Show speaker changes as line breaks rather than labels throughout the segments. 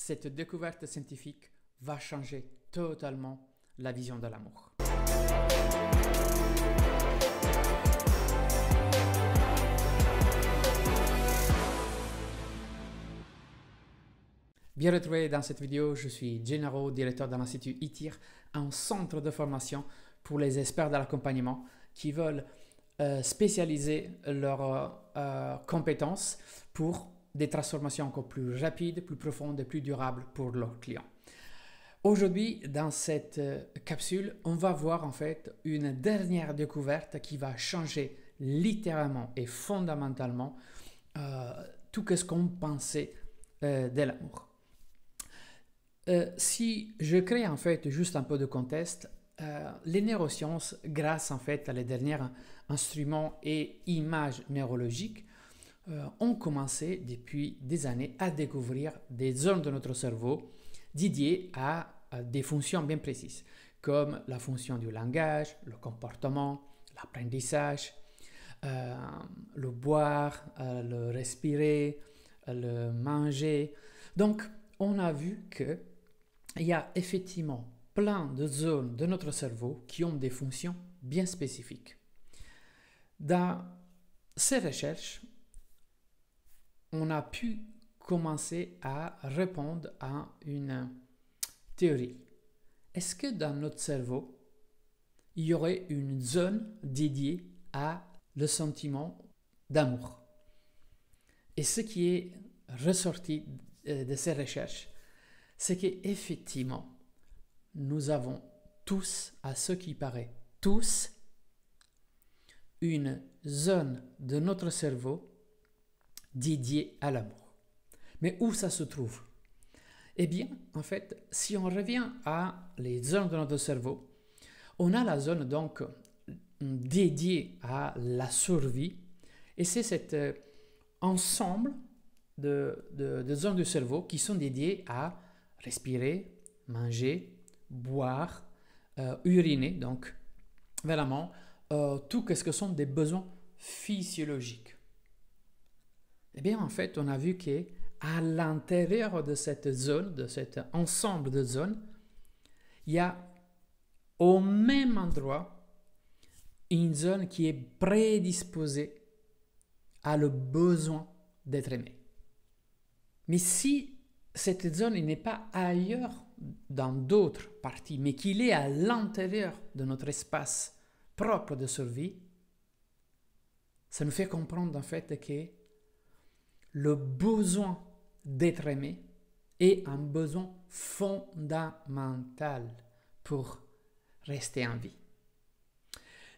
cette découverte scientifique va changer totalement la vision de l'amour. Bien retrouvé dans cette vidéo, je suis Gennaro, directeur de l'Institut ITIR, un centre de formation pour les experts de l'accompagnement qui veulent spécialiser leurs compétences pour des transformations encore plus rapides, plus profondes et plus durables pour leurs clients. Aujourd'hui, dans cette capsule, on va voir en fait une dernière découverte qui va changer littéralement et fondamentalement tout ce qu'on pensait de l'amour. Si je crée en fait juste un peu de contexte, les neurosciences, grâce en fait à les derniers instruments et images neurologiques, ont commencé depuis des années à découvrir des zones de notre cerveau dédiées à des fonctions bien précises, comme la fonction du langage, le comportement, l'apprentissage, le boire, le respirer, le manger. Donc, on a vu qu'il y a effectivement plein de zones de notre cerveau qui ont des fonctions bien spécifiques. Dans ces recherches, on a pu commencer à répondre à une théorie. Est-ce que dans notre cerveau, il y aurait une zone dédiée à le sentiment d'amour? Et ce qui est ressorti de ces recherches, c'est qu'effectivement, nous avons tous, à ce qui paraît, tous, une zone de notre cerveau dédiée à l'amour. Mais où ça se trouve? Eh bien, en fait, si on revient à les zones de notre cerveau, on a la zone donc dédiée à la survie, et c'est cet ensemble de zones du cerveau qui sont dédiées à respirer, manger, boire, uriner, donc vraiment tout ce que sont des besoins physiologiques. Eh bien, en fait, on a vu qu'à l'intérieur de cette zone, de cet ensemble de zones, il y a au même endroit une zone qui est prédisposée à le besoin d'être aimé. Mais si cette zone n'est pas ailleurs dans d'autres parties, mais qu'il est à l'intérieur de notre espace propre de survie, ça nous fait comprendre en fait que le besoin d'être aimé est un besoin fondamental pour rester en vie.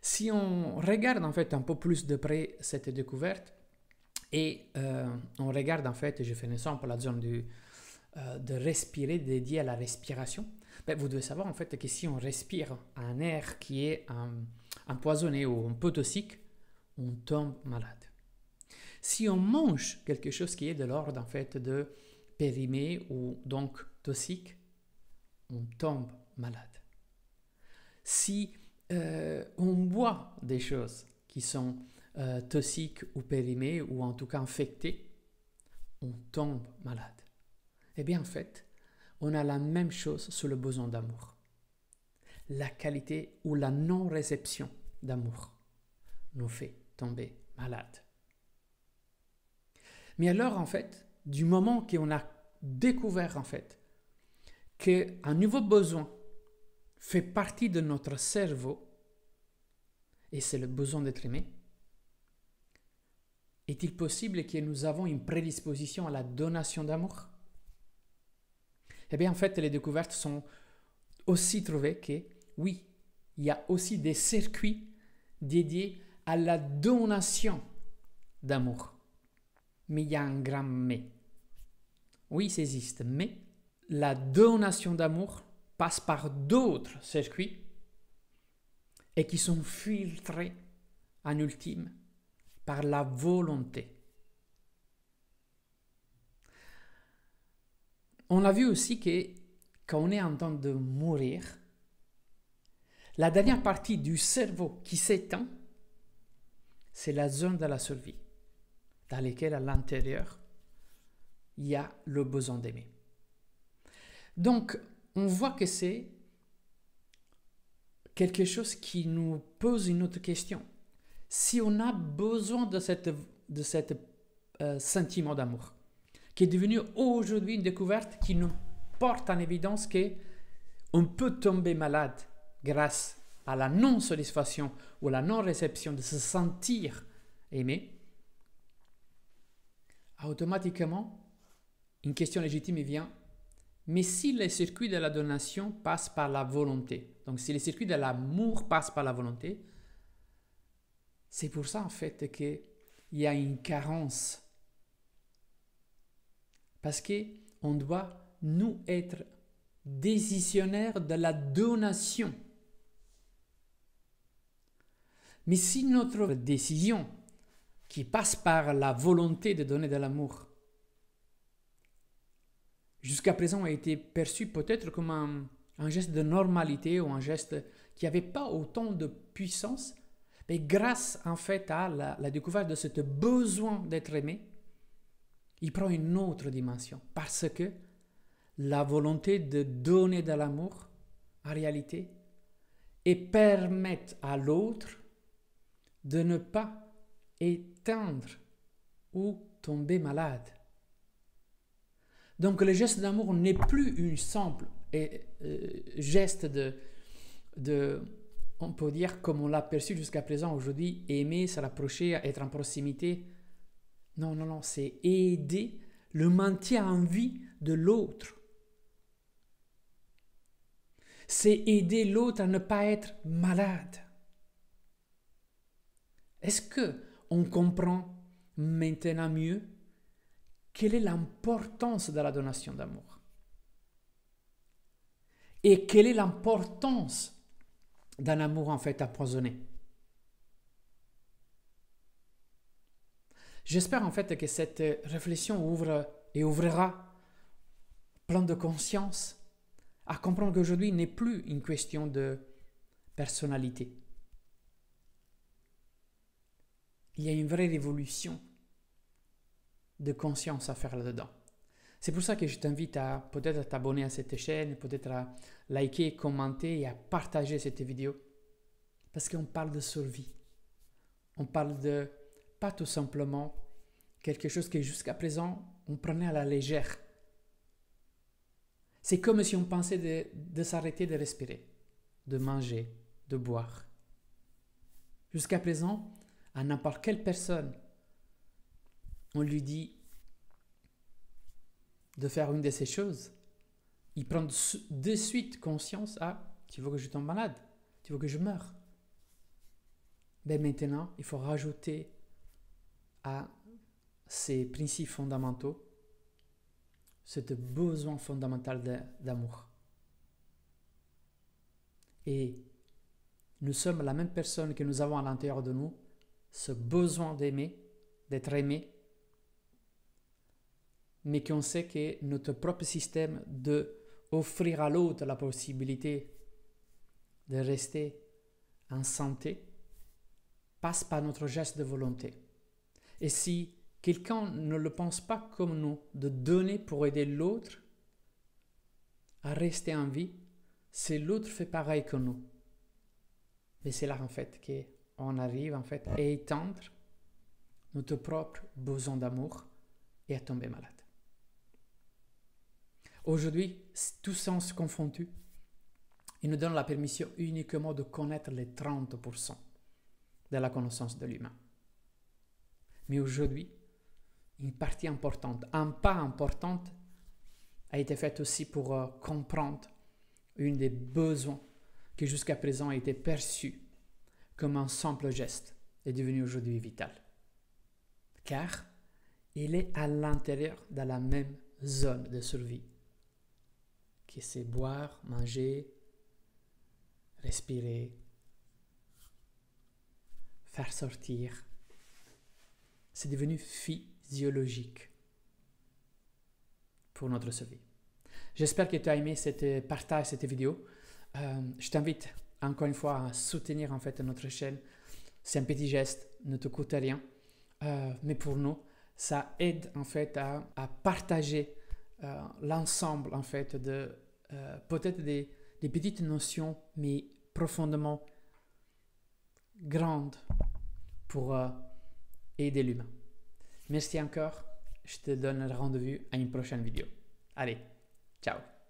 Si on regarde en fait un peu plus de près cette découverte et on regarde en fait, je fais un exemple, la zone de respirer dédiée à la respiration, ben, vous devez savoir en fait que si on respire un air qui est empoisonné ou un peu toxique, on tombe malade. Si on mange quelque chose qui est de l'ordre en fait de périmé ou donc toxique, on tombe malade. Si on boit des choses qui sont toxiques ou périmées ou en tout cas infectées, on tombe malade. Eh bien en fait, on a la même chose sur le besoin d'amour. La qualité ou la non-réception d'amour nous fait tomber malade. Mais alors, en fait, du moment qu'on a découvert, en fait, qu'un nouveau besoin fait partie de notre cerveau, et c'est le besoin d'être aimé, est-il possible que nous avons une prédisposition à la donation d'amour? Eh bien, en fait, les découvertes sont aussi trouvées que, oui, il y a aussi des circuits dédiés à la donation d'amour. Mais il y a un grand mais. Oui, ça existe, mais la donation d'amour passe par d'autres circuits et qui sont filtrés en ultime par la volonté. On a vu aussi que quand on est en train de mourir, la dernière partie du cerveau qui s'éteint, c'est la zone de la survie, dans laquelle à l'intérieur, il y a le besoin d'aimer. Donc, on voit que c'est quelque chose qui nous pose une autre question. Si on a besoin de cette sentiment d'amour, qui est devenu aujourd'hui une découverte qui nous porte en évidence qu'on peut tomber malade grâce à la non-satisfaction ou à la non-réception de se sentir aimé, automatiquement, une question légitime vient. Mais si les circuits de la donation passent par la volonté, donc si les circuits de l'amour passent par la volonté, c'est pour ça en fait qu'il y a une carence. Parce qu'on doit, nous, être décisionnaires de la donation. Mais si notre décision, qui passe par la volonté de donner de l'amour, jusqu'à présent a été perçue peut-être comme un geste de normalité ou un geste qui n'avait pas autant de puissance, mais grâce en fait à la découverte de ce besoin d'être aimé, il prend une autre dimension parce que la volonté de donner de l'amour, en réalité, et permettre à l'autre de ne pas éteindre ou tomber malade. Donc le geste d'amour n'est plus une simple geste on peut dire comme on l'a perçu jusqu'à présent aujourd'hui, aimer, se rapprocher, être en proximité. Non, c'est aider le maintien en vie de l'autre. C'est aider l'autre à ne pas être malade. Est-ce qu'on comprend maintenant mieux quelle est l'importance de la donation d'amour? Et quelle est l'importance d'un amour en fait empoisonné? J'espère en fait que cette réflexion ouvre et ouvrira plein de conscience à comprendre qu'aujourd'hui n'est plus une question de personnalité. Il y a une vraie révolution de conscience à faire là-dedans. C'est pour ça que je t'invite à peut-être t'abonner à cette chaîne, peut-être à liker, commenter et à partager cette vidéo. Parce qu'on parle de survie. On parle de pas tout simplement quelque chose que jusqu'à présent on prenait à la légère. C'est comme si on pensait de s'arrêter de respirer, de manger, de boire. Jusqu'à présent, à n'importe quelle personne, on lui dit de faire une de ces choses, il prend de suite conscience, tu veux que je tombe malade, tu veux que je meure. Mais maintenant, il faut rajouter à ces principes fondamentaux ce besoin fondamental d'amour. Et nous sommes la même personne que nous avons à l'intérieur de nous, ce besoin d'aimer, d'être aimé, mais qu'on sait que notre propre système d'offrir à l'autre la possibilité de rester en santé passe par notre geste de volonté. Et si quelqu'un ne le pense pas comme nous, de donner pour aider l'autre à rester en vie, c'est l'autre fait pareil que nous. Mais c'est là en fait qu'on arrive en fait à éteindre notre propre besoin d'amour et à tomber malade. Aujourd'hui, tous sens confondus, il nous donne la permission uniquement de connaître les 30% de la connaissance de l'humain. Mais aujourd'hui, une partie importante, un pas important a été fait aussi pour comprendre un des besoins qui jusqu'à présent a été perçu comme un simple geste est devenu aujourd'hui vital. Car il est à l'intérieur de la même zone de survie, qui c'est boire, manger, respirer, faire sortir. C'est devenu physiologique pour notre survie. J'espère que tu as aimé partage cette vidéo. Je t'invite encore une fois à soutenir en fait notre chaîne. C'est un petit geste, ne te coûte rien, mais pour nous, ça aide en fait à partager l'ensemble en fait de peut-être des petites notions, mais profondément grandes pour aider l'humain. Merci encore. Je te donne rendez-vous à une prochaine vidéo. Allez, ciao!